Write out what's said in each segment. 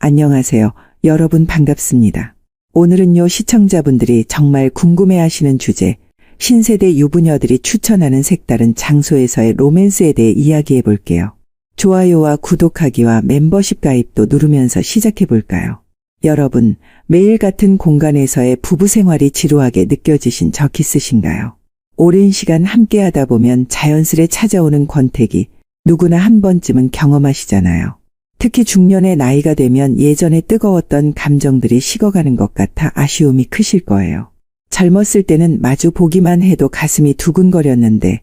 안녕하세요. 여러분 반갑습니다. 오늘은요, 시청자분들이 정말 궁금해하시는 주제, 신세대 유부녀들이 추천하는 색다른 장소에서의 로맨스에 대해 이야기해 볼게요. 좋아요와 구독하기와 멤버십 가입도 누르면서 시작해 볼까요? 여러분, 매일 같은 공간에서의 부부 생활이 지루하게 느껴지신 적 있으신가요? 오랜 시간 함께하다 보면 자연스레 찾아오는 권태기, 누구나 한 번쯤은 경험하시잖아요. 특히 중년의 나이가 되면 예전에 뜨거웠던 감정들이 식어가는 것 같아 아쉬움이 크실 거예요. 젊었을 때는 마주 보기만 해도 가슴이 두근거렸는데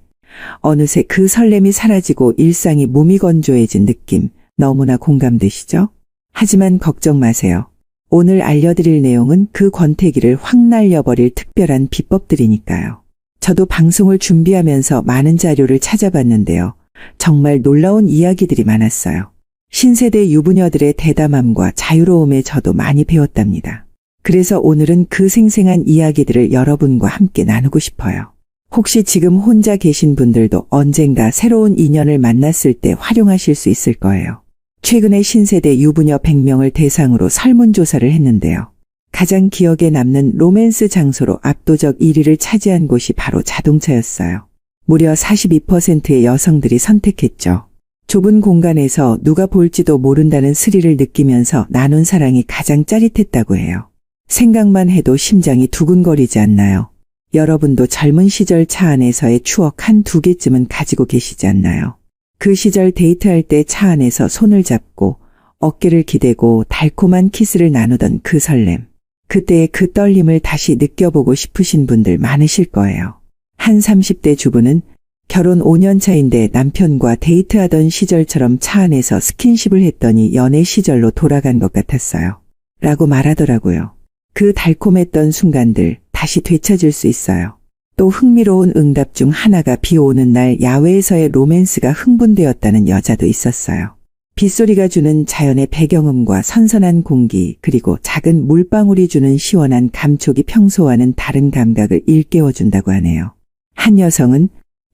어느새 그 설렘이 사라지고 일상이 무미건조해진 느낌, 너무나 공감되시죠? 하지만 걱정 마세요. 오늘 알려드릴 내용은 그 권태기를 확 날려버릴 특별한 비법들이니까요. 저도 방송을 준비하면서 많은 자료를 찾아봤는데요. 정말 놀라운 이야기들이 많았어요. 신세대 유부녀들의 대담함과 자유로움에 저도 많이 배웠답니다. 그래서 오늘은 그 생생한 이야기들을 여러분과 함께 나누고 싶어요. 혹시 지금 혼자 계신 분들도 언젠가 새로운 인연을 만났을 때 활용하실 수 있을 거예요. 최근에 신세대 유부녀 100명을 대상으로 설문조사를 했는데요. 가장 기억에 남는 로맨스 장소로 압도적 1위를 차지한 곳이 바로 자동차였어요. 무려 42%의 여성들이 선택했죠. 좁은 공간에서 누가 볼지도 모른다는 스릴을 느끼면서 나눈 사랑이 가장 짜릿했다고 해요. 생각만 해도 심장이 두근거리지 않나요? 여러분도 젊은 시절 차 안에서의 추억 한두 개쯤은 가지고 계시지 않나요? 그 시절 데이트할 때 차 안에서 손을 잡고 어깨를 기대고 달콤한 키스를 나누던 그 설렘. 그때의 그 떨림을 다시 느껴보고 싶으신 분들 많으실 거예요. 한 30대 주부는 결혼 5년 차인데 남편과 데이트하던 시절처럼 차 안에서 스킨십을 했더니 연애 시절로 돌아간 것 같았어요. 라고 말하더라고요. 그 달콤했던 순간들 다시 되찾을 수 있어요. 또 흥미로운 응답 중 하나가 비 오는 날 야외에서의 로맨스가 흥분되었다는 여자도 있었어요. 빗소리가 주는 자연의 배경음과 선선한 공기, 그리고 작은 물방울이 주는 시원한 감촉이 평소와는 다른 감각을 일깨워준다고 하네요. 한 여성은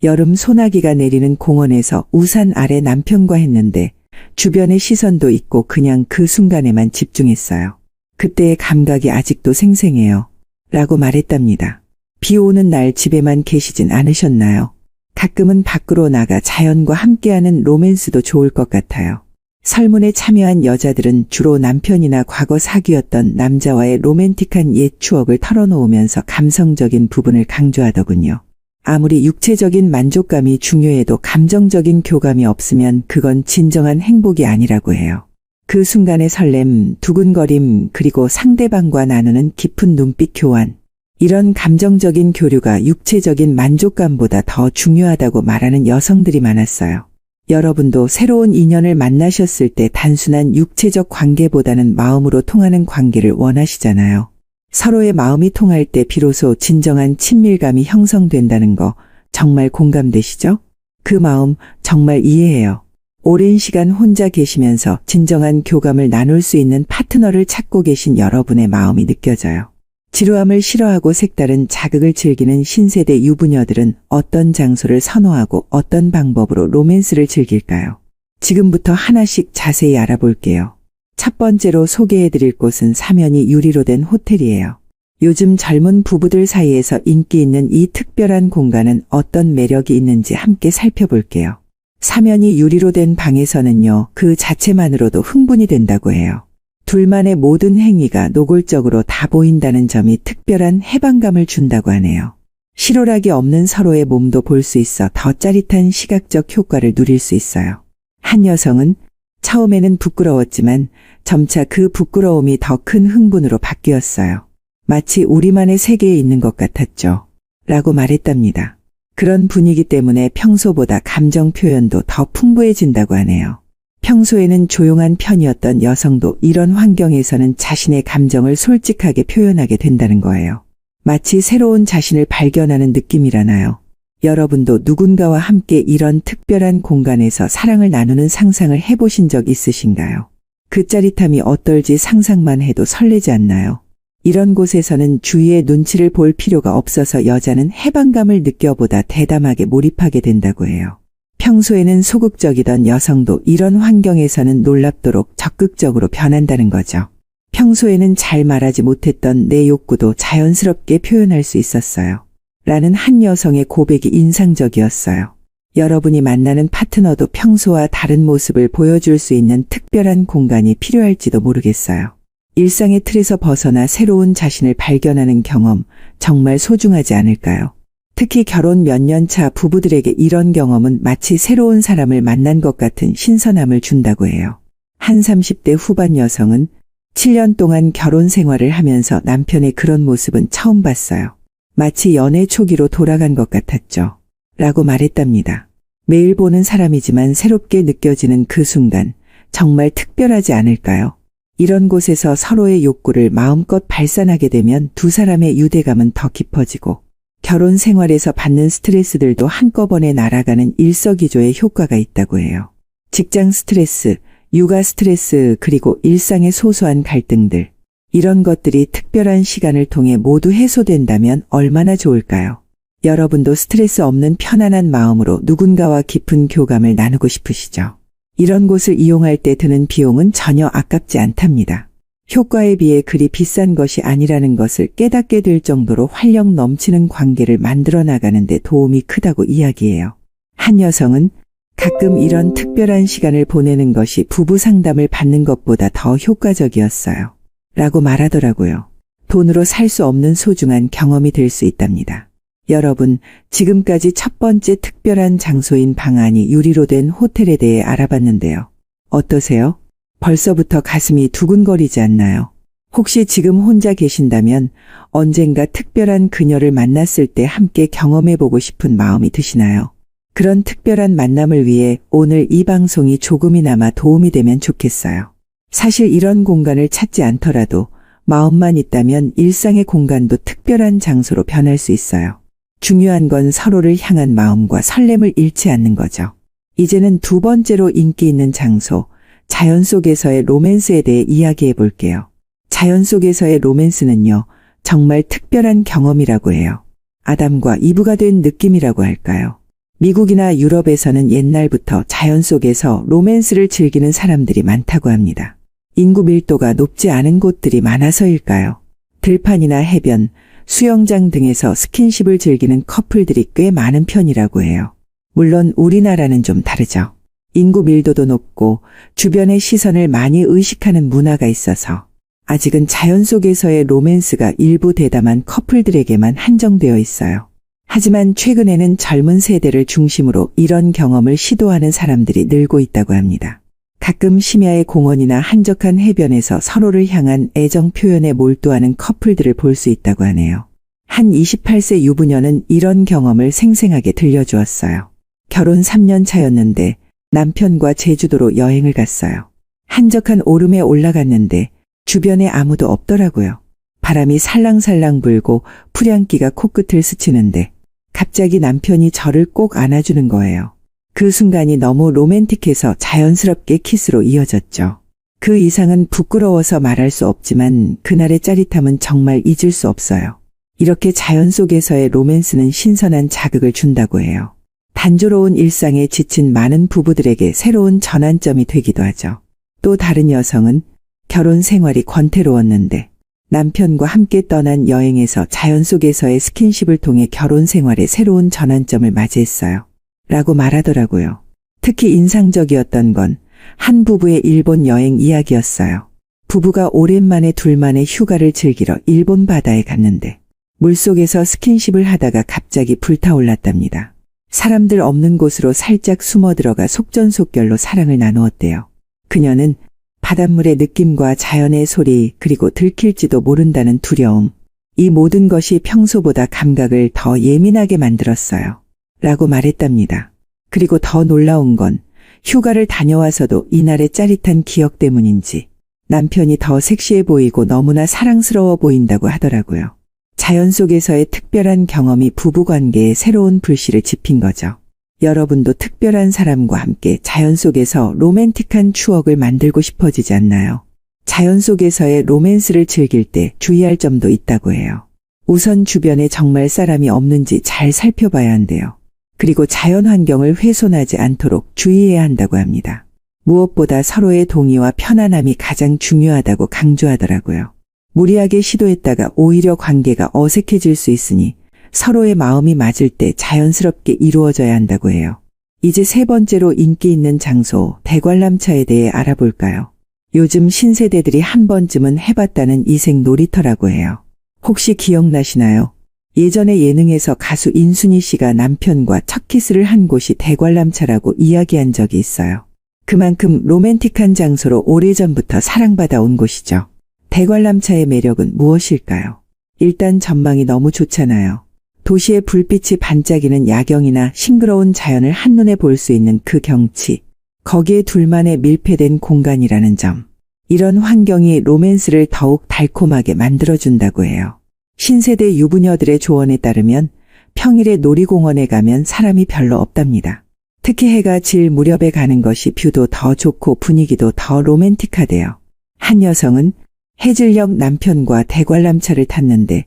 여름 소나기가 내리는 공원에서 우산 아래 남편과 했는데 주변의 시선도 있고 그냥 그 순간에만 집중했어요. 그때의 감각이 아직도 생생해요. 라고 말했답니다. 비 오는 날 집에만 계시진 않으셨나요? 가끔은 밖으로 나가 자연과 함께하는 로맨스도 좋을 것 같아요. 설문에 참여한 여자들은 주로 남편이나 과거 사귀었던 남자와의 로맨틱한 옛 추억을 털어놓으면서 감성적인 부분을 강조하더군요. 아무리 육체적인 만족감이 중요해도 감정적인 교감이 없으면 그건 진정한 행복이 아니라고 해요. 그 순간의 설렘, 두근거림, 그리고 상대방과 나누는 깊은 눈빛 교환. 이런 감정적인 교류가 육체적인 만족감보다 더 중요하다고 말하는 여성들이 많았어요. 여러분도 새로운 인연을 만나셨을 때 단순한 육체적 관계보다는 마음으로 통하는 관계를 원하시잖아요. 서로의 마음이 통할 때 비로소 진정한 친밀감이 형성된다는 거 정말 공감되시죠? 그 마음 정말 이해해요. 오랜 시간 혼자 계시면서 진정한 교감을 나눌 수 있는 파트너를 찾고 계신 여러분의 마음이 느껴져요. 지루함을 싫어하고 색다른 자극을 즐기는 신세대 유부녀들은 어떤 장소를 선호하고 어떤 방법으로 로맨스를 즐길까요? 지금부터 하나씩 자세히 알아볼게요. 첫 번째로 소개해드릴 곳은 사면이 유리로 된 호텔이에요. 요즘 젊은 부부들 사이에서 인기 있는 이 특별한 공간은 어떤 매력이 있는지 함께 살펴볼게요. 사면이 유리로 된 방에서는요, 그 자체만으로도 흥분이 된다고 해요. 둘만의 모든 행위가 노골적으로 다 보인다는 점이 특별한 해방감을 준다고 하네요. 실오락이 없는 서로의 몸도 볼 수 있어 더 짜릿한 시각적 효과를 누릴 수 있어요. 한 여성은 처음에는 부끄러웠지만 점차 그 부끄러움이 더 큰 흥분으로 바뀌었어요. 마치 우리만의 세계에 있는 것 같았죠. 라고 말했답니다. 그런 분위기 때문에 평소보다 감정 표현도 더 풍부해진다고 하네요. 평소에는 조용한 편이었던 여성도 이런 환경에서는 자신의 감정을 솔직하게 표현하게 된다는 거예요. 마치 새로운 자신을 발견하는 느낌이라나요? 여러분도 누군가와 함께 이런 특별한 공간에서 사랑을 나누는 상상을 해보신 적 있으신가요? 그 짜릿함이 어떨지 상상만 해도 설레지 않나요? 이런 곳에서는 주위의 눈치를 볼 필요가 없어서 여자는 해방감을 느껴보다 대담하게 몰입하게 된다고 해요. 평소에는 소극적이던 여성도 이런 환경에서는 놀랍도록 적극적으로 변한다는 거죠. 평소에는 잘 말하지 못했던 내 욕구도 자연스럽게 표현할 수 있었어요. 라는 한 여성의 고백이 인상적이었어요. 여러분이 만나는 파트너도 평소와 다른 모습을 보여줄 수 있는 특별한 공간이 필요할지도 모르겠어요. 일상의 틀에서 벗어나 새로운 자신을 발견하는 경험, 정말 소중하지 않을까요? 특히 결혼 몇 년 차 부부들에게 이런 경험은 마치 새로운 사람을 만난 것 같은 신선함을 준다고 해요. 한 30대 후반 여성은 7년 동안 결혼 생활을 하면서 남편의 그런 모습은 처음 봤어요. 마치 연애 초기로 돌아간 것 같았죠. 라고 말했답니다. 매일 보는 사람이지만 새롭게 느껴지는 그 순간, 정말 특별하지 않을까요? 이런 곳에서 서로의 욕구를 마음껏 발산하게 되면 두 사람의 유대감은 더 깊어지고 결혼 생활에서 받는 스트레스들도 한꺼번에 날아가는 일석이조의 효과가 있다고 해요. 직장 스트레스, 육아 스트레스, 그리고 일상의 소소한 갈등들. 이런 것들이 특별한 시간을 통해 모두 해소된다면 얼마나 좋을까요? 여러분도 스트레스 없는 편안한 마음으로 누군가와 깊은 교감을 나누고 싶으시죠? 이런 곳을 이용할 때 드는 비용은 전혀 아깝지 않답니다. 효과에 비해 그리 비싼 것이 아니라는 것을 깨닫게 될 정도로 활력 넘치는 관계를 만들어 나가는 데 도움이 크다고 이야기해요. 한 여성은 가끔 이런 특별한 시간을 보내는 것이 부부 상담을 받는 것보다 더 효과적이었어요. 라고 말하더라고요. 돈으로 살 수 없는 소중한 경험이 될 수 있답니다. 여러분, 지금까지 첫 번째 특별한 장소인 방 안이 유리로 된 호텔에 대해 알아봤는데요. 어떠세요? 벌써부터 가슴이 두근거리지 않나요? 혹시 지금 혼자 계신다면 언젠가 특별한 그녀를 만났을 때 함께 경험해보고 싶은 마음이 드시나요? 그런 특별한 만남을 위해 오늘 이 방송이 조금이나마 도움이 되면 좋겠어요. 사실 이런 공간을 찾지 않더라도 마음만 있다면 일상의 공간도 특별한 장소로 변할 수 있어요. 중요한 건 서로를 향한 마음과 설렘을 잃지 않는 거죠. 이제는 두 번째로 인기 있는 장소, 자연 속에서의 로맨스에 대해 이야기해 볼게요. 자연 속에서의 로맨스는요, 정말 특별한 경험이라고 해요. 아담과 이브가 된 느낌이라고 할까요? 미국이나 유럽에서는 옛날부터 자연 속에서 로맨스를 즐기는 사람들이 많다고 합니다. 인구 밀도가 높지 않은 곳들이 많아서일까요? 들판이나 해변, 수영장 등에서 스킨십을 즐기는 커플들이 꽤 많은 편이라고 해요. 물론 우리나라는 좀 다르죠. 인구 밀도도 높고 주변의 시선을 많이 의식하는 문화가 있어서 아직은 자연 속에서의 로맨스가 일부 대담한 커플들에게만 한정되어 있어요. 하지만 최근에는 젊은 세대를 중심으로 이런 경험을 시도하는 사람들이 늘고 있다고 합니다. 가끔 심야의 공원이나 한적한 해변에서 서로를 향한 애정 표현에 몰두하는 커플들을 볼 수 있다고 하네요. 한 28세 유부녀는 이런 경험을 생생하게 들려주었어요. 결혼 3년 차였는데 남편과 제주도로 여행을 갔어요. 한적한 오름에 올라갔는데 주변에 아무도 없더라고요. 바람이 살랑살랑 불고 풀향기가 코끝을 스치는데 갑자기 남편이 저를 꼭 안아주는 거예요. 그 순간이 너무 로맨틱해서 자연스럽게 키스로 이어졌죠. 그 이상은 부끄러워서 말할 수 없지만 그날의 짜릿함은 정말 잊을 수 없어요. 이렇게 자연 속에서의 로맨스는 신선한 자극을 준다고 해요. 단조로운 일상에 지친 많은 부부들에게 새로운 전환점이 되기도 하죠. 또 다른 여성은 결혼 생활이 권태로웠는데 남편과 함께 떠난 여행에서 자연 속에서의 스킨십을 통해 결혼 생활에 새로운 전환점을 맞이했어요. 라고 말하더라고요. 특히 인상적이었던 건 한 부부의 일본 여행 이야기였어요. 부부가 오랜만에 둘만의 휴가를 즐기러 일본 바다에 갔는데 물속에서 스킨십을 하다가 갑자기 불타올랐답니다. 사람들 없는 곳으로 살짝 숨어 들어가 속전속결로 사랑을 나누었대요. 그녀는 바닷물의 느낌과 자연의 소리, 그리고 들킬지도 모른다는 두려움, 이 모든 것이 평소보다 감각을 더 예민하게 만들었어요. 라고 말했답니다. 그리고 더 놀라운 건 휴가를 다녀와서도 이날의 짜릿한 기억 때문인지 남편이 더 섹시해 보이고 너무나 사랑스러워 보인다고 하더라고요. 자연 속에서의 특별한 경험이 부부관계에 새로운 불씨를 지핀 거죠. 여러분도 특별한 사람과 함께 자연 속에서 로맨틱한 추억을 만들고 싶어지지 않나요? 자연 속에서의 로맨스를 즐길 때 주의할 점도 있다고 해요. 우선 주변에 정말 사람이 없는지 잘 살펴봐야 한대요. 그리고 자연 환경을 훼손하지 않도록 주의해야 한다고 합니다. 무엇보다 서로의 동의와 편안함이 가장 중요하다고 강조하더라고요. 무리하게 시도했다가 오히려 관계가 어색해질 수 있으니 서로의 마음이 맞을 때 자연스럽게 이루어져야 한다고 해요. 이제 세 번째로 인기 있는 장소, 대관람차에 대해 알아볼까요? 요즘 신세대들이 한 번쯤은 해봤다는 이색 놀이터라고 해요. 혹시 기억나시나요? 예전에 예능에서 가수 인순이 씨가 남편과 첫 키스를 한 곳이 대관람차라고 이야기한 적이 있어요. 그만큼 로맨틱한 장소로 오래전부터 사랑받아 온 곳이죠. 대관람차의 매력은 무엇일까요? 일단 전망이 너무 좋잖아요. 도시의 불빛이 반짝이는 야경이나 싱그러운 자연을 한눈에 볼 수 있는 그 경치. 거기에 둘만의 밀폐된 공간이라는 점. 이런 환경이 로맨스를 더욱 달콤하게 만들어준다고 해요. 신세대 유부녀들의 조언에 따르면 평일에 놀이공원에 가면 사람이 별로 없답니다. 특히 해가 질 무렵에 가는 것이 뷰도 더 좋고 분위기도 더 로맨틱하대요. 한 여성은 해질녘 남편과 대관람차를 탔는데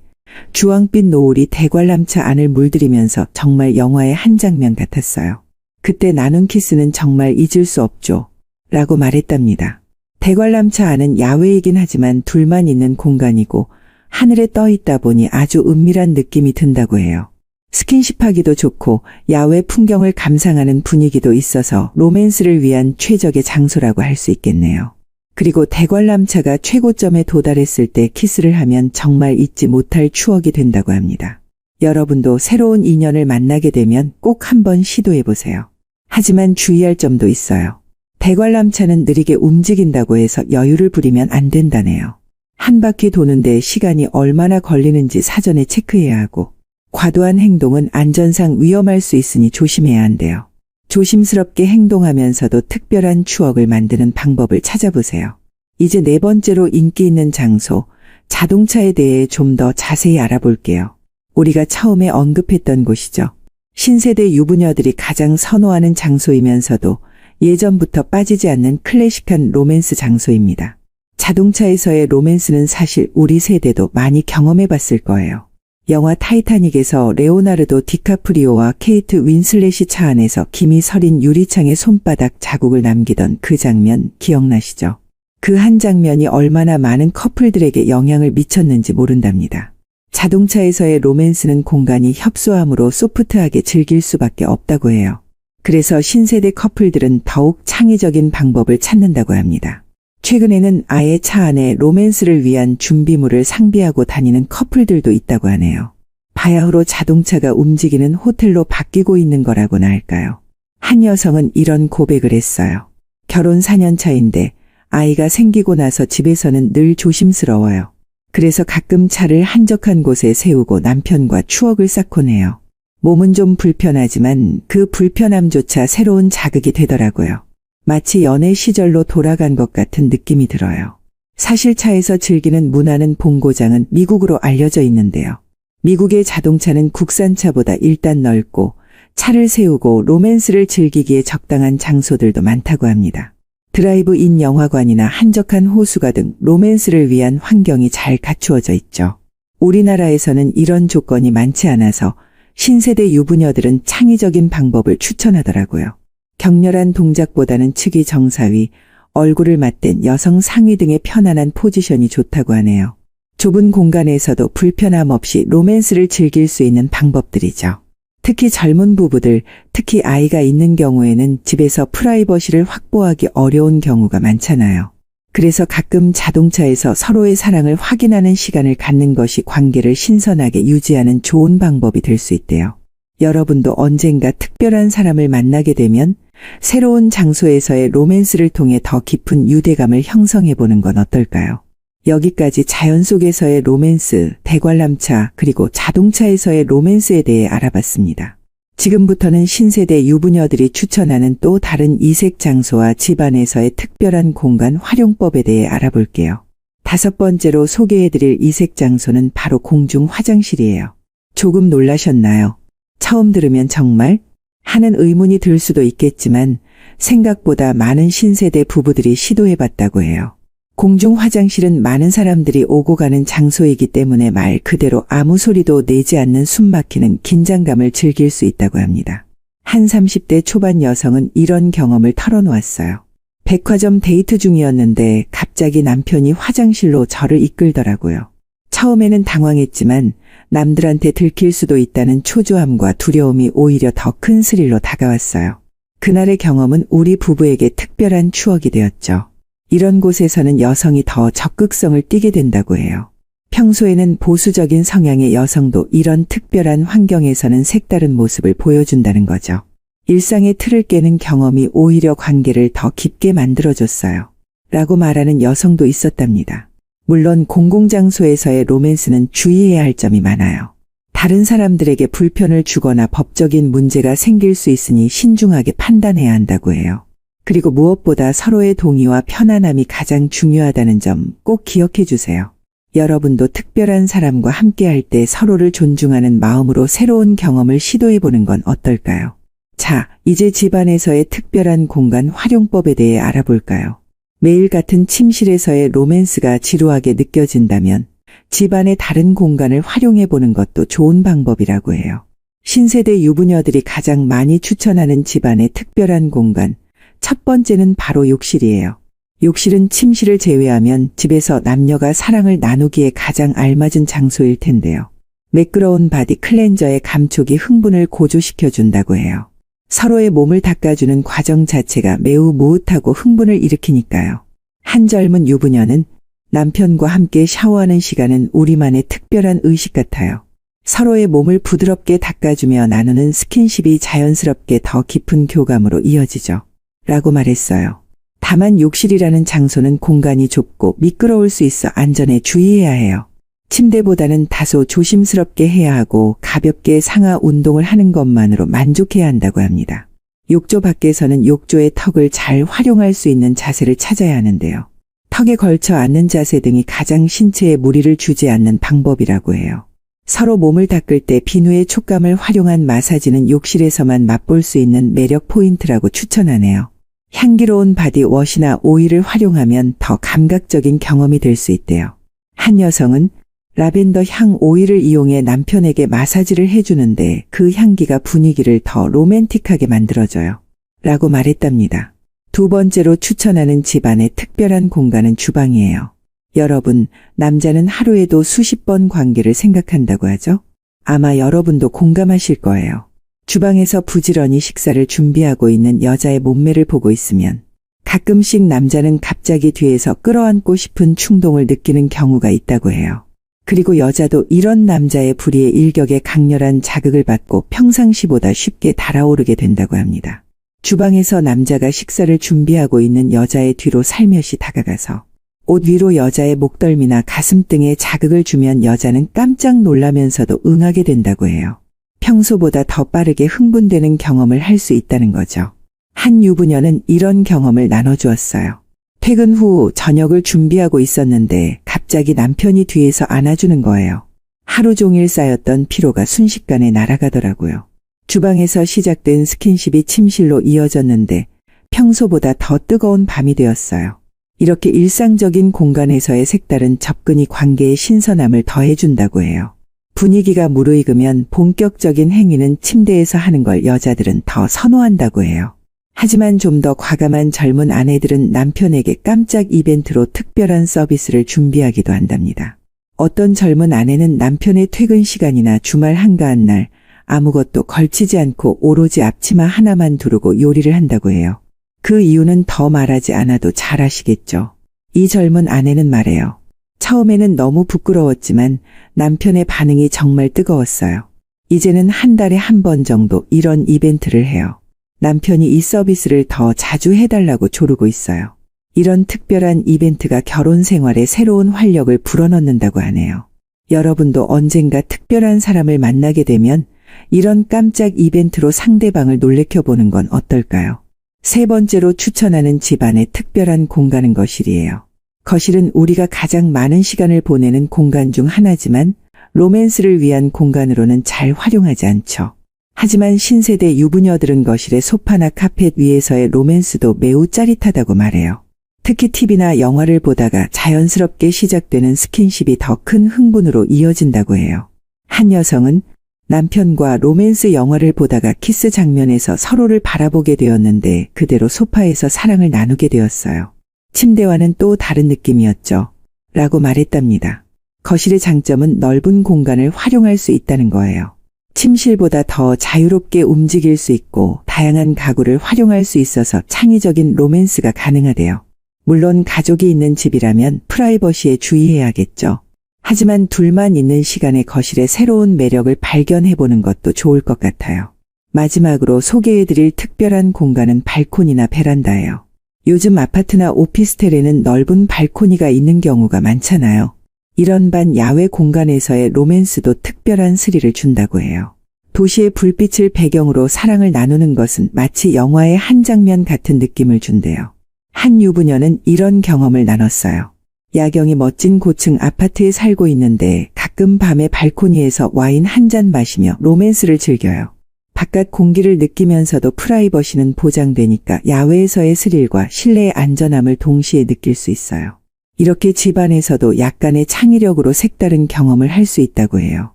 주황빛 노을이 대관람차 안을 물들이면서 정말 영화의 한 장면 같았어요. 그때 나눈 키스는 정말 잊을 수 없죠. 라고 말했답니다. 대관람차 안은 야외이긴 하지만 둘만 있는 공간이고 하늘에 떠 있다 보니 아주 은밀한 느낌이 든다고 해요. 스킨십하기도 좋고 야외 풍경을 감상하는 분위기도 있어서 로맨스를 위한 최적의 장소라고 할 수 있겠네요. 그리고 대관람차가 최고점에 도달했을 때 키스를 하면 정말 잊지 못할 추억이 된다고 합니다. 여러분도 새로운 인연을 만나게 되면 꼭 한번 시도해보세요. 하지만 주의할 점도 있어요. 대관람차는 느리게 움직인다고 해서 여유를 부리면 안 된다네요. 한 바퀴 도는데 시간이 얼마나 걸리는지 사전에 체크해야 하고 과도한 행동은 안전상 위험할 수 있으니 조심해야 한대요. 조심스럽게 행동하면서도 특별한 추억을 만드는 방법을 찾아보세요. 이제 네 번째로 인기 있는 장소, 자동차에 대해 좀 더 자세히 알아볼게요. 우리가 처음에 언급했던 곳이죠. 신세대 유부녀들이 가장 선호하는 장소이면서도 예전부터 빠지지 않는 클래식한 로맨스 장소입니다. 자동차에서의 로맨스는 사실 우리 세대도 많이 경험해봤을 거예요. 영화 타이타닉에서 레오나르도 디카프리오와 케이트 윈슬렛이 차 안에서 김이 서린 유리창에 손바닥 자국을 남기던 그 장면 기억나시죠? 그 한 장면이 얼마나 많은 커플들에게 영향을 미쳤는지 모른답니다. 자동차에서의 로맨스는 공간이 협소함으로 소프트하게 즐길 수밖에 없다고 해요. 그래서 신세대 커플들은 더욱 창의적인 방법을 찾는다고 합니다. 최근에는 아예 차 안에 로맨스를 위한 준비물을 상비하고 다니는 커플들도 있다고 하네요. 바야흐로 자동차가 움직이는 호텔로 바뀌고 있는 거라고나 할까요? 한 여성은 이런 고백을 했어요. 결혼 4년 차인데 아이가 생기고 나서 집에서는 늘 조심스러워요. 그래서 가끔 차를 한적한 곳에 세우고 남편과 추억을 쌓곤 해요. 몸은 좀 불편하지만 그 불편함조차 새로운 자극이 되더라고요. 마치 연애 시절로 돌아간 것 같은 느낌이 들어요. 사실 차에서 즐기는 문화는 본고장은 미국으로 알려져 있는데요. 미국의 자동차는 국산차보다 일단 넓고 차를 세우고 로맨스를 즐기기에 적당한 장소들도 많다고 합니다. 드라이브인 영화관이나 한적한 호수가 등 로맨스를 위한 환경이 잘 갖추어져 있죠. 우리나라에서는 이런 조건이 많지 않아서 신세대 유부녀들은 창의적인 방법을 추천하더라고요. 격렬한 동작보다는 측이 정사위, 얼굴을 맞댄 여성 상위 등의 편안한 포지션이 좋다고 하네요. 좁은 공간에서도 불편함 없이 로맨스를 즐길 수 있는 방법들이죠. 특히 젊은 부부들, 특히 아이가 있는 경우에는 집에서 프라이버시를 확보하기 어려운 경우가 많잖아요. 그래서 가끔 자동차에서 서로의 사랑을 확인하는 시간을 갖는 것이 관계를 신선하게 유지하는 좋은 방법이 될 수 있대요. 여러분도 언젠가 특별한 사람을 만나게 되면 새로운 장소에서의 로맨스를 통해 더 깊은 유대감을 형성해보는 건 어떨까요? 여기까지 자연 속에서의 로맨스, 대관람차, 그리고 자동차에서의 로맨스에 대해 알아봤습니다. 지금부터는 신세대 유부녀들이 추천하는 또 다른 이색 장소와 집안에서의 특별한 공간 활용법에 대해 알아볼게요. 5번째로 소개해드릴 이색 장소는 바로 공중 화장실이에요. 조금 놀라셨나요? 처음 들으면 정말? 하는 의문이 들 수도 있겠지만 생각보다 많은 신세대 부부들이 시도해봤다고 해요. 공중 화장실은 많은 사람들이 오고 가는 장소이기 때문에 말 그대로 아무 소리도 내지 않는 숨막히는 긴장감을 즐길 수 있다고 합니다. 한 30대 초반 여성은 이런 경험을 털어놓았어요. 백화점 데이트 중이었는데 갑자기 남편이 화장실로 저를 이끌더라고요. 처음에는 당황했지만 남들한테 들킬 수도 있다는 초조함과 두려움이 오히려 더 큰 스릴로 다가왔어요. 그날의 경험은 우리 부부에게 특별한 추억이 되었죠. 이런 곳에서는 여성이 더 적극성을 띠게 된다고 해요. 평소에는 보수적인 성향의 여성도 이런 특별한 환경에서는 색다른 모습을 보여준다는 거죠. 일상의 틀을 깨는 경험이 오히려 관계를 더 깊게 만들어줬어요. 라고 말하는 여성도 있었답니다. 물론 공공장소에서의 로맨스는 주의해야 할 점이 많아요. 다른 사람들에게 불편을 주거나 법적인 문제가 생길 수 있으니 신중하게 판단해야 한다고 해요. 그리고 무엇보다 서로의 동의와 편안함이 가장 중요하다는 점 꼭 기억해 주세요. 여러분도 특별한 사람과 함께할 때 서로를 존중하는 마음으로 새로운 경험을 시도해 보는 건 어떨까요? 자, 이제 집안에서의 특별한 공간 활용법에 대해 알아볼까요? 매일 같은 침실에서의 로맨스가 지루하게 느껴진다면 집안의 다른 공간을 활용해 보는 것도 좋은 방법이라고 해요. 신세대 유부녀들이 가장 많이 추천하는 집안의 특별한 공간, 첫 번째는 바로 욕실이에요. 욕실은 침실을 제외하면 집에서 남녀가 사랑을 나누기에 가장 알맞은 장소일 텐데요. 매끄러운 바디 클렌저의 감촉이 흥분을 고조시켜준다고 해요. 서로의 몸을 닦아주는 과정 자체가 매우 무릇하고 흥분을 일으키니까요. 한 젊은 유부녀는 남편과 함께 샤워하는 시간은 우리만의 특별한 의식 같아요. 서로의 몸을 부드럽게 닦아주며 나누는 스킨십이 자연스럽게 더 깊은 교감으로 이어지죠. 라고 말했어요. 다만 욕실이라는 장소는 공간이 좁고 미끄러울 수 있어 안전에 주의해야 해요. 침대보다는 다소 조심스럽게 해야 하고 가볍게 상하 운동을 하는 것만으로 만족해야 한다고 합니다. 욕조 밖에서는 욕조의 턱을 잘 활용할 수 있는 자세를 찾아야 하는데요. 턱에 걸쳐 앉는 자세 등이 가장 신체에 무리를 주지 않는 방법이라고 해요. 서로 몸을 닦을 때 비누의 촉감을 활용한 마사지는 욕실에서만 맛볼 수 있는 매력 포인트라고 추천하네요. 향기로운 바디워시나 오일을 활용하면 더 감각적인 경험이 될 수 있대요. 한 여성은 라벤더 향 오일을 이용해 남편에게 마사지를 해주는데 그 향기가 분위기를 더 로맨틱하게 만들어줘요. 라고 말했답니다. 두 번째로 추천하는 집안의 특별한 공간은 주방이에요. 여러분, 남자는 하루에도 수십 번 관계를 생각한다고 하죠? 아마 여러분도 공감하실 거예요. 주방에서 부지런히 식사를 준비하고 있는 여자의 몸매를 보고 있으면 가끔씩 남자는 갑자기 뒤에서 끌어안고 싶은 충동을 느끼는 경우가 있다고 해요. 그리고 여자도 이런 남자의 불의의 일격에 강렬한 자극을 받고 평상시보다 쉽게 달아오르게 된다고 합니다. 주방에서 남자가 식사를 준비하고 있는 여자의 뒤로 살며시 다가가서 옷 위로 여자의 목덜미나 가슴등에 자극을 주면 여자는 깜짝 놀라면서도 응하게 된다고 해요. 평소보다 더 빠르게 흥분되는 경험을 할 수 있다는 거죠. 한 유부녀는 이런 경험을 나눠주었어요. 퇴근 후 저녁을 준비하고 있었는데 갑자기 남편이 뒤에서 안아주는 거예요. 하루 종일 쌓였던 피로가 순식간에 날아가더라고요. 주방에서 시작된 스킨십이 침실로 이어졌는데 평소보다 더 뜨거운 밤이 되었어요. 이렇게 일상적인 공간에서의 색다른 접근이 관계의 신선함을 더해준다고 해요. 분위기가 무르익으면 본격적인 행위는 침대에서 하는 걸 여자들은 더 선호한다고 해요. 하지만 좀 더 과감한 젊은 아내들은 남편에게 깜짝 이벤트로 특별한 서비스를 준비하기도 한답니다. 어떤 젊은 아내는 남편의 퇴근 시간이나 주말 한가한 날 아무것도 걸치지 않고 오로지 앞치마 하나만 두르고 요리를 한다고 해요. 그 이유는 더 말하지 않아도 잘 아시겠죠. 이 젊은 아내는 말해요. 처음에는 너무 부끄러웠지만 남편의 반응이 정말 뜨거웠어요. 이제는 한 달에 한 번 정도 이런 이벤트를 해요. 남편이 이 서비스를 더 자주 해달라고 조르고 있어요. 이런 특별한 이벤트가 결혼 생활에 새로운 활력을 불어넣는다고 하네요. 여러분도 언젠가 특별한 사람을 만나게 되면 이런 깜짝 이벤트로 상대방을 놀래켜보는 건 어떨까요? 세 번째로 추천하는 집안의 특별한 공간은 거실이에요. 거실은 우리가 가장 많은 시간을 보내는 공간 중 하나지만 로맨스를 위한 공간으로는 잘 활용하지 않죠. 하지만 신세대 유부녀들은 거실의 소파나 카펫 위에서의 로맨스도 매우 짜릿하다고 말해요. 특히 TV나 영화를 보다가 자연스럽게 시작되는 스킨십이 더 큰 흥분으로 이어진다고 해요. 한 여성은 남편과 로맨스 영화를 보다가 키스 장면에서 서로를 바라보게 되었는데 그대로 소파에서 사랑을 나누게 되었어요. 침대와는 또 다른 느낌이었죠. 라고 말했답니다. 거실의 장점은 넓은 공간을 활용할 수 있다는 거예요. 침실보다 더 자유롭게 움직일 수 있고 다양한 가구를 활용할 수 있어서 창의적인 로맨스가 가능하대요. 물론 가족이 있는 집이라면 프라이버시에 주의해야겠죠. 하지만 둘만 있는 시간에 거실의 새로운 매력을 발견해보는 것도 좋을 것 같아요. 마지막으로 소개해드릴 특별한 공간은 발코니나 베란다예요. 요즘 아파트나 오피스텔에는 넓은 발코니가 있는 경우가 많잖아요. 이런 반 야외 공간에서의 로맨스도 특별한 스릴을 준다고 해요. 도시의 불빛을 배경으로 사랑을 나누는 것은 마치 영화의 한 장면 같은 느낌을 준대요. 한 유부녀는 이런 경험을 나눴어요. 야경이 멋진 고층 아파트에 살고 있는데 가끔 밤에 발코니에서 와인 한 잔 마시며 로맨스를 즐겨요. 바깥 공기를 느끼면서도 프라이버시는 보장되니까 야외에서의 스릴과 실내의 안전함을 동시에 느낄 수 있어요. 이렇게 집안에서도 약간의 창의력으로 색다른 경험을 할 수 있다고 해요.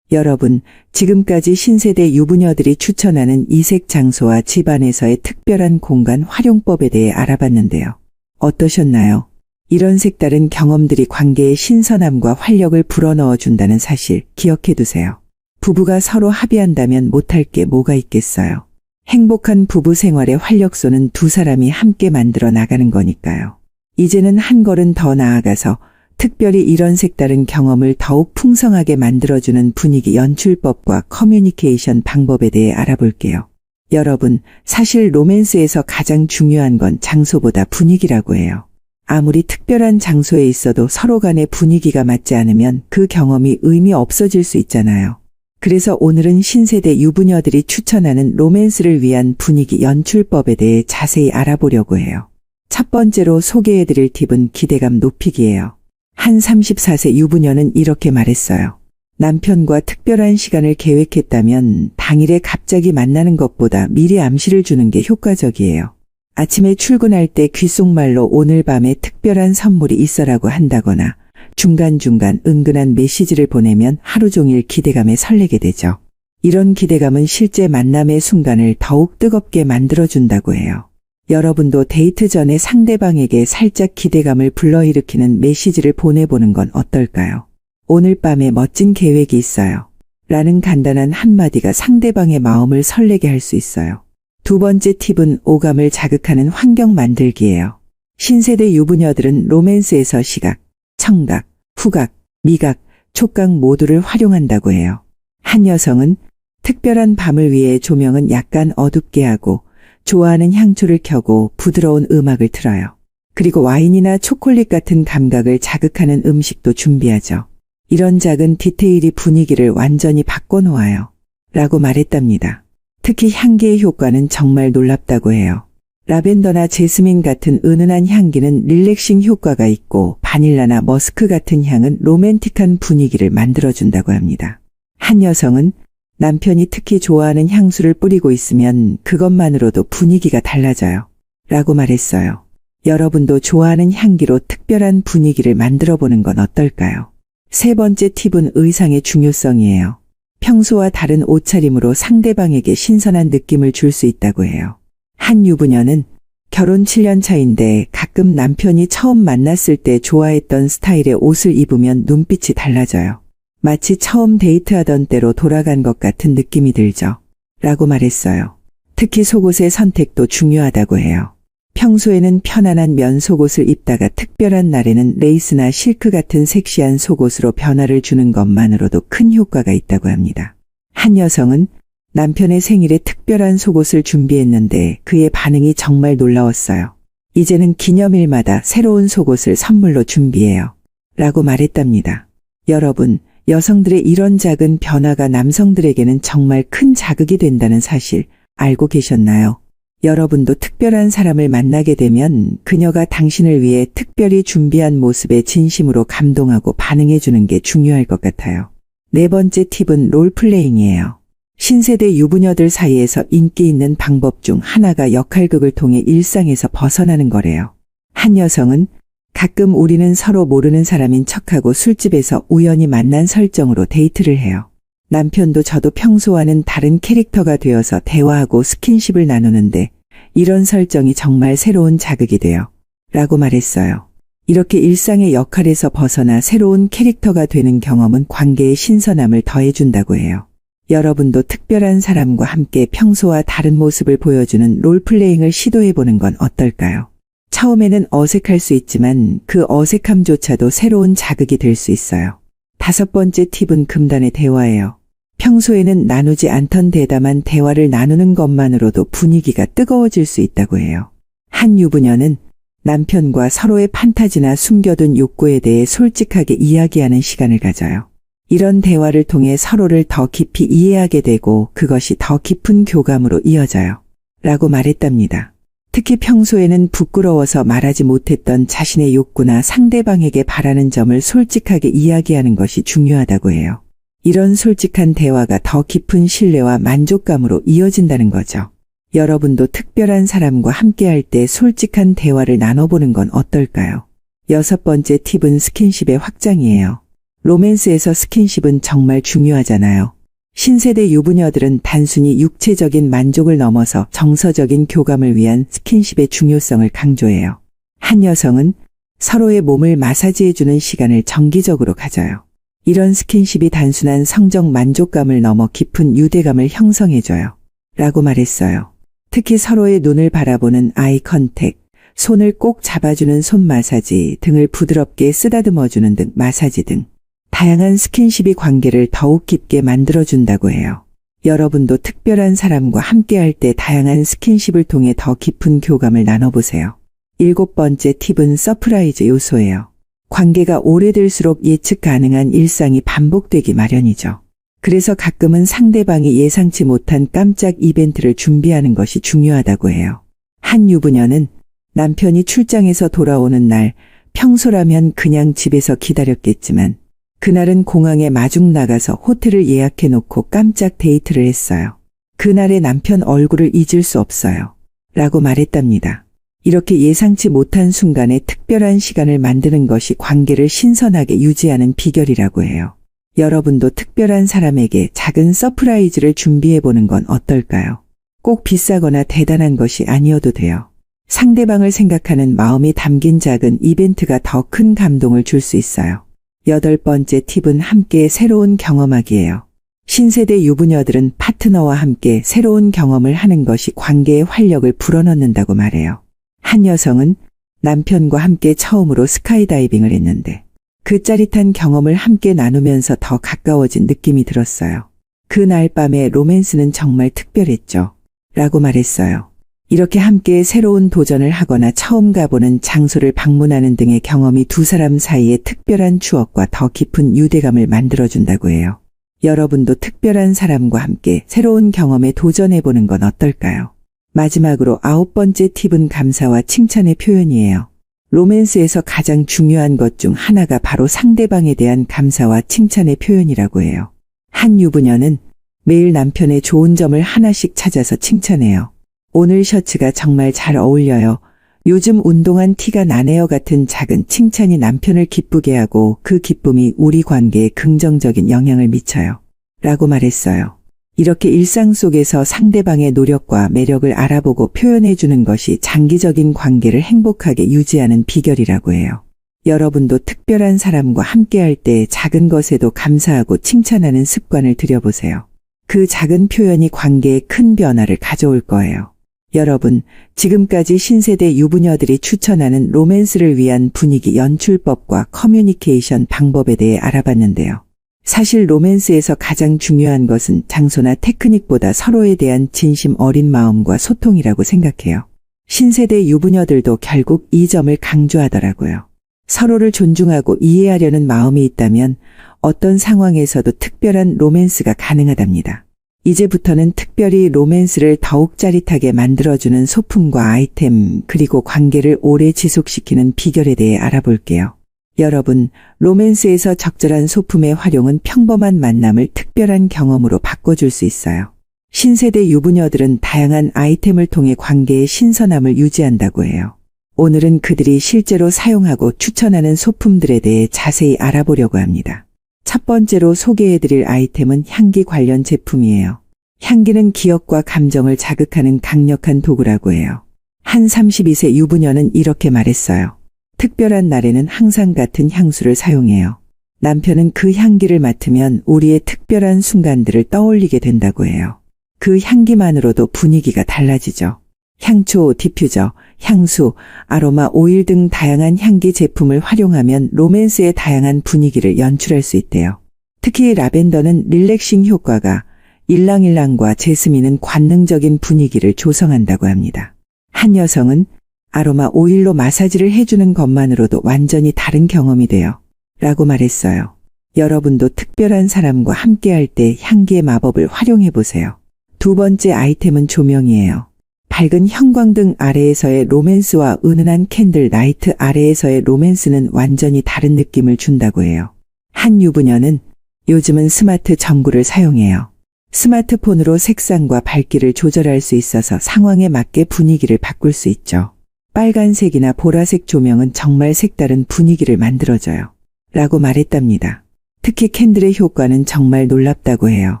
여러분, 지금까지 신세대 유부녀들이 추천하는 이색 장소와 집안에서의 특별한 공간 활용법에 대해 알아봤는데요. 어떠셨나요? 이런 색다른 경험들이 관계의 신선함과 활력을 불어넣어 준다는 사실 기억해 두세요. 부부가 서로 합의한다면 못할 게 뭐가 있겠어요. 행복한 부부 생활의 활력소는 두 사람이 함께 만들어 나가는 거니까요. 이제는 한 걸음 더 나아가서 특별히 이런 색다른 경험을 더욱 풍성하게 만들어주는 분위기 연출법과 커뮤니케이션 방법에 대해 알아볼게요. 여러분, 사실 로맨스에서 가장 중요한 건 장소보다 분위기라고 해요. 아무리 특별한 장소에 있어도 서로 간의 분위기가 맞지 않으면 그 경험이 의미 없어질 수 있잖아요. 그래서 오늘은 신세대 유부녀들이 추천하는 로맨스를 위한 분위기 연출법에 대해 자세히 알아보려고 해요. 첫 번째로 소개해드릴 팁은 기대감 높이기예요. 한 34세 유부녀는 이렇게 말했어요. 남편과 특별한 시간을 계획했다면 당일에 갑자기 만나는 것보다 미리 암시를 주는 게 효과적이에요. 아침에 출근할 때 귓속말로 오늘 밤에 특별한 선물이 있어라고 한다거나 중간중간 은근한 메시지를 보내면 하루 종일 기대감에 설레게 되죠. 이런 기대감은 실제 만남의 순간을 더욱 뜨겁게 만들어준다고 해요. 여러분도 데이트 전에 상대방에게 살짝 기대감을 불러일으키는 메시지를 보내보는 건 어떨까요? 오늘 밤에 멋진 계획이 있어요. 라는 간단한 한마디가 상대방의 마음을 설레게 할 수 있어요. 두 번째 팁은 오감을 자극하는 환경 만들기예요. 신세대 유부녀들은 로맨스에서 시각, 청각, 후각, 미각, 촉각 모두를 활용한다고 해요. 한 여성은 특별한 밤을 위해 조명은 약간 어둡게 하고 좋아하는 향초를 켜고 부드러운 음악을 틀어요. 그리고 와인이나 초콜릿 같은 감각을 자극하는 음식도 준비하죠. 이런 작은 디테일이 분위기를 완전히 바꿔놓아요. 라고 말했답니다. 특히 향기의 효과는 정말 놀랍다고 해요. 라벤더나 제스민 같은 은은한 향기는 릴렉싱 효과가 있고 바닐라나 머스크 같은 향은 로맨틱한 분위기를 만들어준다고 합니다. 한 여성은 남편이 특히 좋아하는 향수를 뿌리고 있으면 그것만으로도 분위기가 달라져요. 라고 말했어요. 여러분도 좋아하는 향기로 특별한 분위기를 만들어보는 건 어떨까요? 세 번째 팁은 의상의 중요성이에요. 평소와 다른 옷차림으로 상대방에게 신선한 느낌을 줄 수 있다고 해요. 한 유부녀는 결혼 7년 차인데 가끔 남편이 처음 만났을 때 좋아했던 스타일의 옷을 입으면 눈빛이 달라져요. 마치 처음 데이트하던 때로 돌아간 것 같은 느낌이 들죠. 라고 말했어요. 특히 속옷의 선택도 중요하다고 해요. 평소에는 편안한 면 속옷을 입다가 특별한 날에는 레이스나 실크 같은 섹시한 속옷으로 변화를 주는 것만으로도 큰 효과가 있다고 합니다. 한 여성은 남편의 생일에 특별한 속옷을 준비했는데 그의 반응이 정말 놀라웠어요. 이제는 기념일마다 새로운 속옷을 선물로 준비해요. 라고 말했답니다. 여러분, 여성들의 이런 작은 변화가 남성들에게는 정말 큰 자극이 된다는 사실 알고 계셨나요? 여러분도 특별한 사람을 만나게 되면 그녀가 당신을 위해 특별히 준비한 모습에 진심으로 감동하고 반응해주는 게 중요할 것 같아요. 네 번째 팁은 롤플레잉이에요. 신세대 유부녀들 사이에서 인기 있는 방법 중 하나가 역할극을 통해 일상에서 벗어나는 거래요. 한 여성은 가끔 우리는 서로 모르는 사람인 척하고 술집에서 우연히 만난 설정으로 데이트를 해요. 남편도 저도 평소와는 다른 캐릭터가 되어서 대화하고 스킨십을 나누는데 이런 설정이 정말 새로운 자극이 돼요. 라고 말했어요. 이렇게 일상의 역할에서 벗어나 새로운 캐릭터가 되는 경험은 관계의 신선함을 더해준다고 해요. 여러분도 특별한 사람과 함께 평소와 다른 모습을 보여주는 롤플레잉을 시도해보는 건 어떨까요? 처음에는 어색할 수 있지만 그 어색함조차도 새로운 자극이 될 수 있어요. 5번째 팁은 금단의 대화예요. 평소에는 나누지 않던 대담한 대화를 나누는 것만으로도 분위기가 뜨거워질 수 있다고 해요. 한 유부녀는 남편과 서로의 판타지나 숨겨둔 욕구에 대해 솔직하게 이야기하는 시간을 가져요. 이런 대화를 통해 서로를 더 깊이 이해하게 되고 그것이 더 깊은 교감으로 이어져요. 라고 말했답니다. 특히 평소에는 부끄러워서 말하지 못했던 자신의 욕구나 상대방에게 바라는 점을 솔직하게 이야기하는 것이 중요하다고 해요. 이런 솔직한 대화가 더 깊은 신뢰와 만족감으로 이어진다는 거죠. 여러분도 특별한 사람과 함께할 때 솔직한 대화를 나눠보는 건 어떨까요? 6번째 팁은 스킨십의 확장이에요. 로맨스에서 스킨십은 정말 중요하잖아요. 신세대 유부녀들은 단순히 육체적인 만족을 넘어서 정서적인 교감을 위한 스킨십의 중요성을 강조해요. 한 여성은 서로의 몸을 마사지해주는 시간을 정기적으로 가져요. 이런 스킨십이 단순한 성적 만족감을 넘어 깊은 유대감을 형성해줘요. 라고 말했어요. 특히 서로의 눈을 바라보는 아이 컨택, 손을 꼭 잡아주는 손 마사지, 등을 부드럽게 쓰다듬어주는 등 마사지 등 다양한 스킨십이 관계를 더욱 깊게 만들어준다고 해요. 여러분도 특별한 사람과 함께할 때 다양한 스킨십을 통해 더 깊은 교감을 나눠보세요. 7번째 팁은 서프라이즈 요소예요. 관계가 오래될수록 예측 가능한 일상이 반복되기 마련이죠. 그래서 가끔은 상대방이 예상치 못한 깜짝 이벤트를 준비하는 것이 중요하다고 해요. 한 유부녀는 남편이 출장에서 돌아오는 날 평소라면 그냥 집에서 기다렸겠지만 그날은 공항에 마중 나가서 호텔을 예약해 놓고 깜짝 데이트를 했어요. 그날의 남편 얼굴을 잊을 수 없어요. 라고 말했답니다. 이렇게 예상치 못한 순간에 특별한 시간을 만드는 것이 관계를 신선하게 유지하는 비결이라고 해요. 여러분도 특별한 사람에게 작은 서프라이즈를 준비해보는 건 어떨까요? 꼭 비싸거나 대단한 것이 아니어도 돼요. 상대방을 생각하는 마음이 담긴 작은 이벤트가 더 큰 감동을 줄 수 있어요. 8번째 팁은 함께 새로운 경험하기예요. 신세대 유부녀들은 파트너와 함께 새로운 경험을 하는 것이 관계의 활력을 불어넣는다고 말해요. 한 여성은 남편과 함께 처음으로 스카이다이빙을 했는데 그 짜릿한 경험을 함께 나누면서 더 가까워진 느낌이 들었어요. 그날 밤의 로맨스는 정말 특별했죠. 라고 말했어요. 이렇게 함께 새로운 도전을 하거나 처음 가보는 장소를 방문하는 등의 경험이 두 사람 사이에 특별한 추억과 더 깊은 유대감을 만들어준다고 해요. 여러분도 특별한 사람과 함께 새로운 경험에 도전해보는 건 어떨까요? 마지막으로 9번째 팁은 감사와 칭찬의 표현이에요. 로맨스에서 가장 중요한 것 중 하나가 바로 상대방에 대한 감사와 칭찬의 표현이라고 해요. 한 유부녀는 매일 남편의 좋은 점을 하나씩 찾아서 칭찬해요. 오늘 셔츠가 정말 잘 어울려요. 요즘 운동한 티가 나네요 같은 작은 칭찬이 남편을 기쁘게 하고 그 기쁨이 우리 관계에 긍정적인 영향을 미쳐요. 라고 말했어요. 이렇게 일상 속에서 상대방의 노력과 매력을 알아보고 표현해주는 것이 장기적인 관계를 행복하게 유지하는 비결이라고 해요. 여러분도 특별한 사람과 함께할 때 작은 것에도 감사하고 칭찬하는 습관을 들여보세요. 그 작은 표현이 관계에 큰 변화를 가져올 거예요. 여러분, 지금까지 신세대 유부녀들이 추천하는 로맨스를 위한 분위기 연출법과 커뮤니케이션 방법에 대해 알아봤는데요. 사실 로맨스에서 가장 중요한 것은 장소나 테크닉보다 서로에 대한 진심 어린 마음과 소통이라고 생각해요. 신세대 유부녀들도 결국 이 점을 강조하더라고요. 서로를 존중하고 이해하려는 마음이 있다면 어떤 상황에서도 특별한 로맨스가 가능하답니다. 이제부터는 특별히 로맨스를 더욱 짜릿하게 만들어주는 소품과 아이템, 그리고 관계를 오래 지속시키는 비결에 대해 알아볼게요. 여러분, 로맨스에서 적절한 소품의 활용은 평범한 만남을 특별한 경험으로 바꿔줄 수 있어요. 신세대 유부녀들은 다양한 아이템을 통해 관계의 신선함을 유지한다고 해요. 오늘은 그들이 실제로 사용하고 추천하는 소품들에 대해 자세히 알아보려고 합니다. 첫 번째로 소개해드릴 아이템은 향기 관련 제품이에요. 향기는 기억과 감정을 자극하는 강력한 도구라고 해요. 한 32세 유부녀는 이렇게 말했어요. 특별한 날에는 항상 같은 향수를 사용해요. 남편은 그 향기를 맡으면 우리의 특별한 순간들을 떠올리게 된다고 해요. 그 향기만으로도 분위기가 달라지죠. 향초, 디퓨저, 향수, 아로마 오일 등 다양한 향기 제품을 활용하면 로맨스의 다양한 분위기를 연출할 수 있대요. 특히 라벤더는 릴렉싱 효과가, 일랑일랑과 제스민은 관능적인 분위기를 조성한다고 합니다. 한 여성은 아로마 오일로 마사지를 해주는 것만으로도 완전히 다른 경험이 돼요. 라고 말했어요. 여러분도 특별한 사람과 함께할 때 향기의 마법을 활용해 보세요. 두 번째 아이템은 조명이에요. 밝은 형광등 아래에서의 로맨스와 은은한 캔들 라이트 아래에서의 로맨스는 완전히 다른 느낌을 준다고 해요. 한 유부녀는 요즘은 스마트 전구를 사용해요. 스마트폰으로 색상과 밝기를 조절할 수 있어서 상황에 맞게 분위기를 바꿀 수 있죠. 빨간색이나 보라색 조명은 정말 색다른 분위기를 만들어줘요. 라고 말했답니다. 특히 캔들의 효과는 정말 놀랍다고 해요.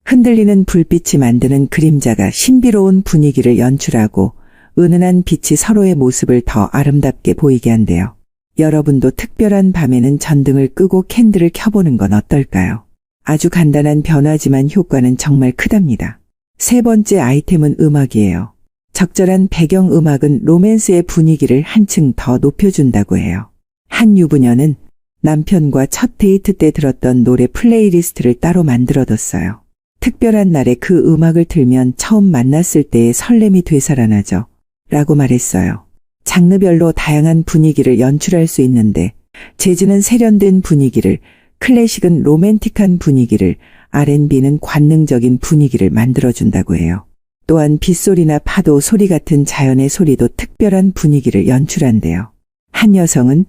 흔들리는 불빛이 만드는 그림자가 신비로운 분위기를 연출하고 은은한 빛이 서로의 모습을 더 아름답게 보이게 한대요. 여러분도 특별한 밤에는 전등을 끄고 캔들을 켜보는 건 어떨까요? 아주 간단한 변화지만 효과는 정말 크답니다. 세 번째 아이템은 음악이에요. 적절한 배경음악은 로맨스의 분위기를 한층 더 높여준다고 해요. 한 유부녀는 남편과 첫 데이트 때 들었던 노래 플레이리스트를 따로 만들어뒀어요. 특별한 날에 그 음악을 틀면 처음 만났을 때의 설렘이 되살아나죠. 라고 말했어요. 장르별로 다양한 분위기를 연출할 수 있는데 재즈는 세련된 분위기를, 클래식은 로맨틱한 분위기를, R&B는 관능적인 분위기를 만들어준다고 해요. 또한 빗소리나 파도 소리 같은 자연의 소리도 특별한 분위기를 연출한대요. 한 여성은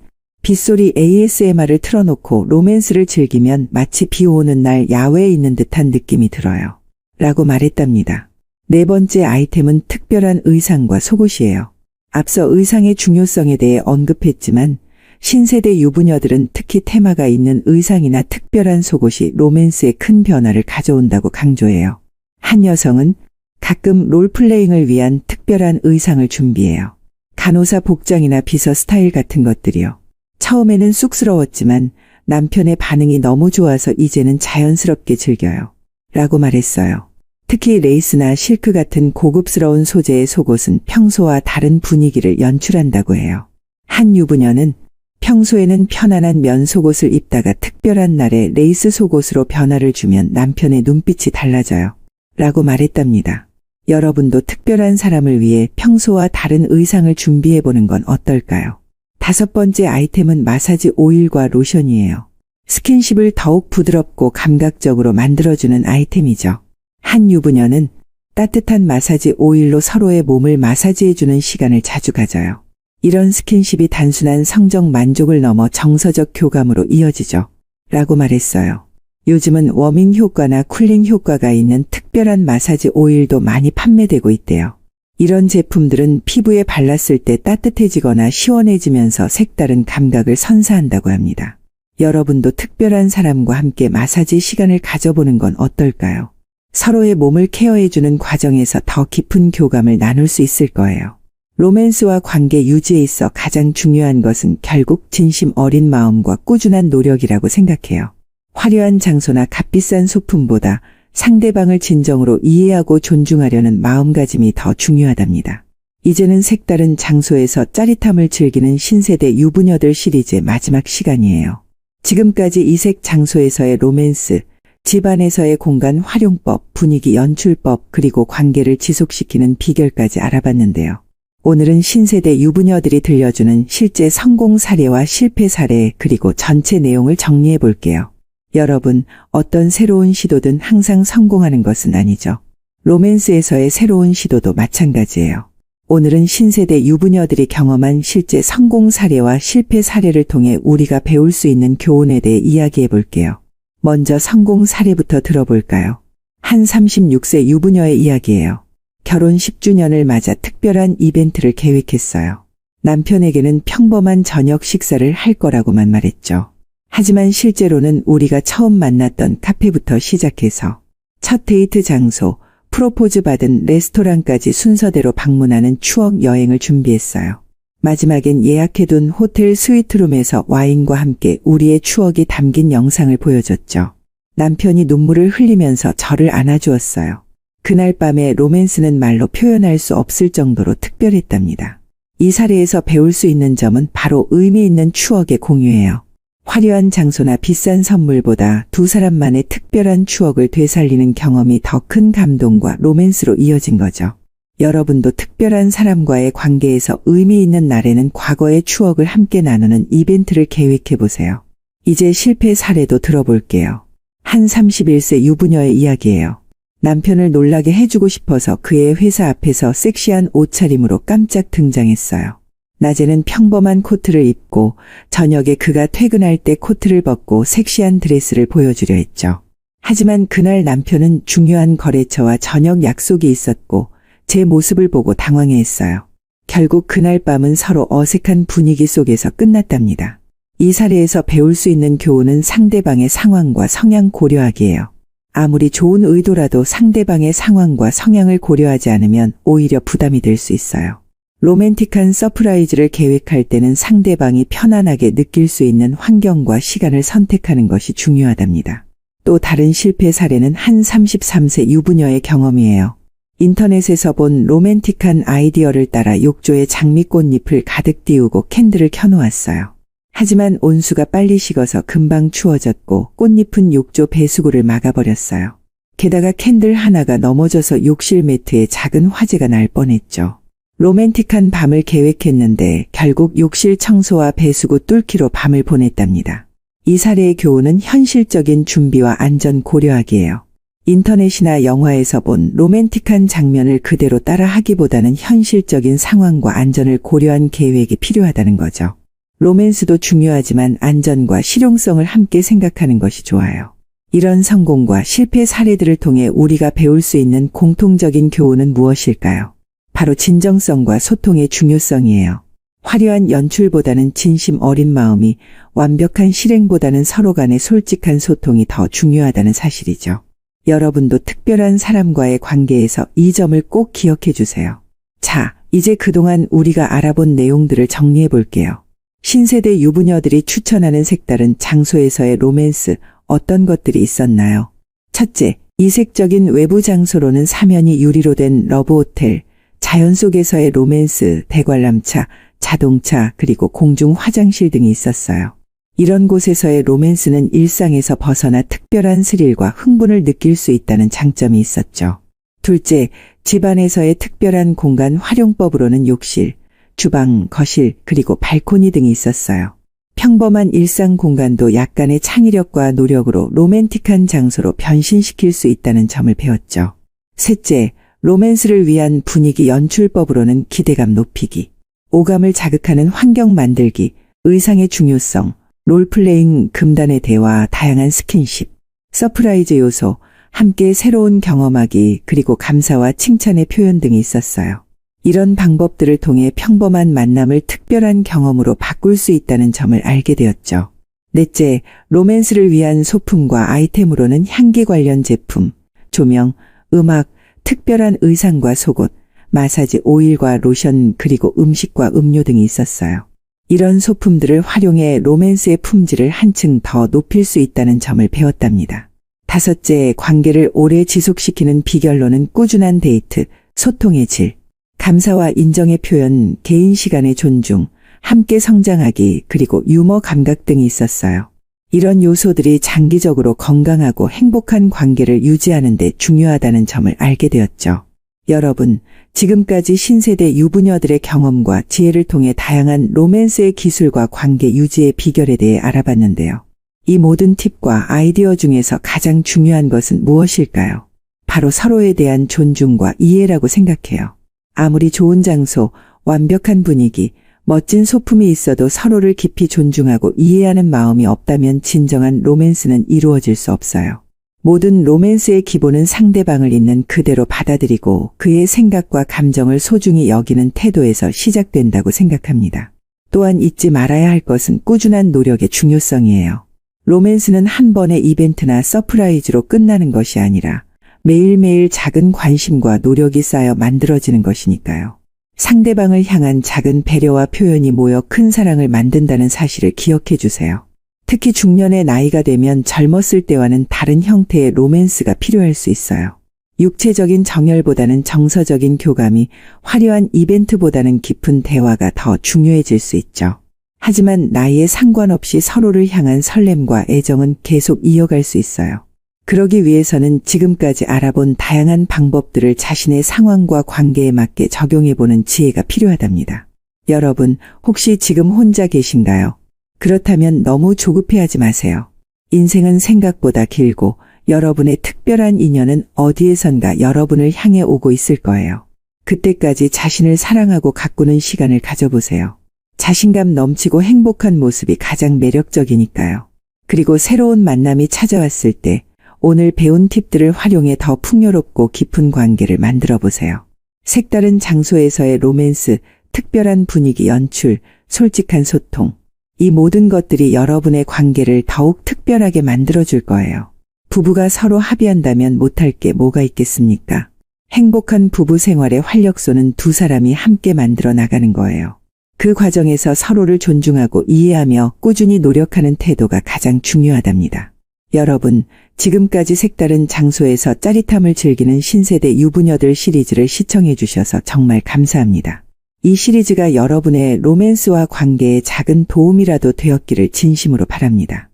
빗소리 ASMR을 틀어놓고 로맨스를 즐기면 마치 비 오는 날 야외에 있는 듯한 느낌이 들어요. 라고 말했답니다. 네 번째 아이템은 특별한 의상과 속옷이에요. 앞서 의상의 중요성에 대해 언급했지만 신세대 유부녀들은 특히 테마가 있는 의상이나 특별한 속옷이 로맨스에 큰 변화를 가져온다고 강조해요. 한 여성은 가끔 롤플레잉을 위한 특별한 의상을 준비해요. 간호사 복장이나 비서 스타일 같은 것들이요. 처음에는 쑥스러웠지만 남편의 반응이 너무 좋아서 이제는 자연스럽게 즐겨요. 라고 말했어요. 특히 레이스나 실크 같은 고급스러운 소재의 속옷은 평소와 다른 분위기를 연출한다고 해요. 한 유부녀는 평소에는 편안한 면 속옷을 입다가 특별한 날에 레이스 속옷으로 변화를 주면 남편의 눈빛이 달라져요. 라고 말했답니다. 여러분도 특별한 사람을 위해 평소와 다른 의상을 준비해보는 건 어떨까요? 다섯 번째 아이템은 마사지 오일과 로션이에요. 스킨십을 더욱 부드럽고 감각적으로 만들어주는 아이템이죠. 한 유부녀는 따뜻한 마사지 오일로 서로의 몸을 마사지해주는 시간을 자주 가져요. 이런 스킨십이 단순한 성적 만족을 넘어 정서적 교감으로 이어지죠. 라고 말했어요. 요즘은 워밍 효과나 쿨링 효과가 있는 특별한 마사지 오일도 많이 판매되고 있대요. 이런 제품들은 피부에 발랐을 때 따뜻해지거나 시원해지면서 색다른 감각을 선사한다고 합니다. 여러분도 특별한 사람과 함께 마사지 시간을 가져보는 건 어떨까요? 서로의 몸을 케어해주는 과정에서 더 깊은 교감을 나눌 수 있을 거예요. 로맨스와 관계 유지에 있어 가장 중요한 것은 결국 진심 어린 마음과 꾸준한 노력이라고 생각해요. 화려한 장소나 값비싼 소품보다 상대방을 진정으로 이해하고 존중하려는 마음가짐이 더 중요하답니다. 이제는 색다른 장소에서 짜릿함을 즐기는 신세대 유부녀들 시리즈의 마지막 시간이에요. 지금까지 이색 장소에서의 로맨스, 집안에서의 공간 활용법, 분위기 연출법, 그리고 관계를 지속시키는 비결까지 알아봤는데요. 오늘은 신세대 유부녀들이 들려주는 실제 성공 사례와 실패 사례, 그리고 전체 내용을 정리해 볼게요. 여러분, 어떤 새로운 시도든 항상 성공하는 것은 아니죠. 로맨스에서의 새로운 시도도 마찬가지예요. 오늘은 신세대 유부녀들이 경험한 실제 성공 사례와 실패 사례를 통해 우리가 배울 수 있는 교훈에 대해 이야기해 볼게요. 먼저 성공 사례부터 들어볼까요? 한 36세 유부녀의 이야기예요. 결혼 10주년을 맞아 특별한 이벤트를 계획했어요. 남편에게는 평범한 저녁 식사를 할 거라고만 말했죠. 하지만 실제로는 우리가 처음 만났던 카페부터 시작해서 첫 데이트 장소, 프로포즈 받은 레스토랑까지 순서대로 방문하는 추억 여행을 준비했어요. 마지막엔 예약해둔 호텔 스위트룸에서 와인과 함께 우리의 추억이 담긴 영상을 보여줬죠. 남편이 눈물을 흘리면서 저를 안아주었어요. 그날 밤의 로맨스는 말로 표현할 수 없을 정도로 특별했답니다. 이 사례에서 배울 수 있는 점은 바로 의미 있는 추억의 공유예요. 화려한 장소나 비싼 선물보다 두 사람만의 특별한 추억을 되살리는 경험이 더 큰 감동과 로맨스로 이어진 거죠. 여러분도 특별한 사람과의 관계에서 의미 있는 날에는 과거의 추억을 함께 나누는 이벤트를 계획해 보세요. 이제 실패 사례도 들어볼게요. 한 31세 유부녀의 이야기예요. 남편을 놀라게 해주고 싶어서 그의 회사 앞에서 섹시한 옷차림으로 깜짝 등장했어요. 낮에는 평범한 코트를 입고 저녁에 그가 퇴근할 때 코트를 벗고 섹시한 드레스를 보여주려 했죠. 하지만 그날 남편은 중요한 거래처와 저녁 약속이 있었고 제 모습을 보고 당황해했어요. 결국 그날 밤은 서로 어색한 분위기 속에서 끝났답니다. 이 사례에서 배울 수 있는 교훈은 상대방의 상황과 성향 고려하기예요. 아무리 좋은 의도라도 상대방의 상황과 성향을 고려하지 않으면 오히려 부담이 될 수 있어요. 로맨틱한 서프라이즈를 계획할 때는 상대방이 편안하게 느낄 수 있는 환경과 시간을 선택하는 것이 중요하답니다. 또 다른 실패 사례는 한 33세 유부녀의 경험이에요. 인터넷에서 본 로맨틱한 아이디어를 따라 욕조에 장미꽃잎을 가득 띄우고 캔들을 켜놓았어요. 하지만 온수가 빨리 식어서 금방 추워졌고 꽃잎은 욕조 배수구를 막아버렸어요. 게다가 캔들 하나가 넘어져서 욕실 매트에 작은 화재가 날 뻔했죠. 로맨틱한 밤을 계획했는데 결국 욕실 청소와 배수구 뚫기로 밤을 보냈답니다. 이 사례의 교훈은 현실적인 준비와 안전 고려하기예요. 인터넷이나 영화에서 본 로맨틱한 장면을 그대로 따라하기보다는 현실적인 상황과 안전을 고려한 계획이 필요하다는 거죠. 로맨스도 중요하지만 안전과 실용성을 함께 생각하는 것이 좋아요. 이런 성공과 실패 사례들을 통해 우리가 배울 수 있는 공통적인 교훈은 무엇일까요? 바로 진정성과 소통의 중요성이에요. 화려한 연출보다는 진심 어린 마음이, 완벽한 실행보다는 서로 간의 솔직한 소통이 더 중요하다는 사실이죠. 여러분도 특별한 사람과의 관계에서 이 점을 꼭 기억해 주세요. 자, 이제 그동안 우리가 알아본 내용들을 정리해 볼게요. 신세대 유부녀들이 추천하는 색다른 장소에서의 로맨스, 어떤 것들이 있었나요? 첫째, 이색적인 외부 장소로는 사면이 유리로 된 러브호텔, 자연 속에서의 로맨스, 대관람차, 자동차, 그리고 공중 화장실 등이 있었어요. 이런 곳에서의 로맨스는 일상에서 벗어나 특별한 스릴과 흥분을 느낄 수 있다는 장점이 있었죠. 둘째, 집안에서의 특별한 공간 활용법으로는 욕실, 주방, 거실, 그리고 발코니 등이 있었어요. 평범한 일상 공간도 약간의 창의력과 노력으로 로맨틱한 장소로 변신시킬 수 있다는 점을 배웠죠. 셋째, 로맨스를 위한 분위기 연출법으로는 기대감 높이기, 오감을 자극하는 환경 만들기, 의상의 중요성, 롤플레잉, 금단의 대화, 다양한 스킨십, 서프라이즈 요소, 함께 새로운 경험하기, 그리고 감사와 칭찬의 표현 등이 있었어요. 이런 방법들을 통해 평범한 만남을 특별한 경험으로 바꿀 수 있다는 점을 알게 되었죠. 넷째, 로맨스를 위한 소품과 아이템으로는 향기 관련 제품, 조명, 음악, 특별한 의상과 속옷, 마사지 오일과 로션, 그리고 음식과 음료 등이 있었어요. 이런 소품들을 활용해 로맨스의 품질을 한층 더 높일 수 있다는 점을 배웠답니다. 다섯째, 관계를 오래 지속시키는 비결로는 꾸준한 데이트, 소통의 질, 감사와 인정의 표현, 개인 시간의 존중, 함께 성장하기, 그리고 유머 감각 등이 있었어요. 이런 요소들이 장기적으로 건강하고 행복한 관계를 유지하는 데 중요하다는 점을 알게 되었죠. 여러분, 지금까지 신세대 유부녀들의 경험과 지혜를 통해 다양한 로맨스의 기술과 관계 유지의 비결에 대해 알아봤는데요. 이 모든 팁과 아이디어 중에서 가장 중요한 것은 무엇일까요? 바로 서로에 대한 존중과 이해라고 생각해요. 아무리 좋은 장소, 완벽한 분위기, 멋진 소품이 있어도 서로를 깊이 존중하고 이해하는 마음이 없다면 진정한 로맨스는 이루어질 수 없어요. 모든 로맨스의 기본은 상대방을 있는 그대로 받아들이고 그의 생각과 감정을 소중히 여기는 태도에서 시작된다고 생각합니다. 또한 잊지 말아야 할 것은 꾸준한 노력의 중요성이에요. 로맨스는 한 번의 이벤트나 서프라이즈로 끝나는 것이 아니라 매일매일 작은 관심과 노력이 쌓여 만들어지는 것이니까요. 상대방을 향한 작은 배려와 표현이 모여 큰 사랑을 만든다는 사실을 기억해 주세요. 특히 중년의 나이가 되면 젊었을 때와는 다른 형태의 로맨스가 필요할 수 있어요. 육체적인 정열보다는 정서적인 교감이, 화려한 이벤트보다는 깊은 대화가 더 중요해질 수 있죠. 하지만 나이에 상관없이 서로를 향한 설렘과 애정은 계속 이어갈 수 있어요. 그러기 위해서는 지금까지 알아본 다양한 방법들을 자신의 상황과 관계에 맞게 적용해보는 지혜가 필요하답니다. 여러분, 혹시 지금 혼자 계신가요? 그렇다면 너무 조급해하지 마세요. 인생은 생각보다 길고 여러분의 특별한 인연은 어디에선가 여러분을 향해 오고 있을 거예요. 그때까지 자신을 사랑하고 가꾸는 시간을 가져보세요. 자신감 넘치고 행복한 모습이 가장 매력적이니까요. 그리고 새로운 만남이 찾아왔을 때 오늘 배운 팁들을 활용해 더 풍요롭고 깊은 관계를 만들어 보세요. 색다른 장소에서의 로맨스, 특별한 분위기 연출, 솔직한 소통. 이 모든 것들이 여러분의 관계를 더욱 특별하게 만들어줄 거예요. 부부가 서로 합의한다면 못할 게 뭐가 있겠습니까? 행복한 부부 생활의 활력소는 두 사람이 함께 만들어 나가는 거예요. 그 과정에서 서로를 존중하고 이해하며 꾸준히 노력하는 태도가 가장 중요하답니다. 여러분, 지금까지 색다른 장소에서 짜릿함을 즐기는 신세대 유부녀들 시리즈를 시청해 주셔서 정말 감사합니다. 이 시리즈가 여러분의 로맨스와 관계에 작은 도움이라도 되었기를 진심으로 바랍니다.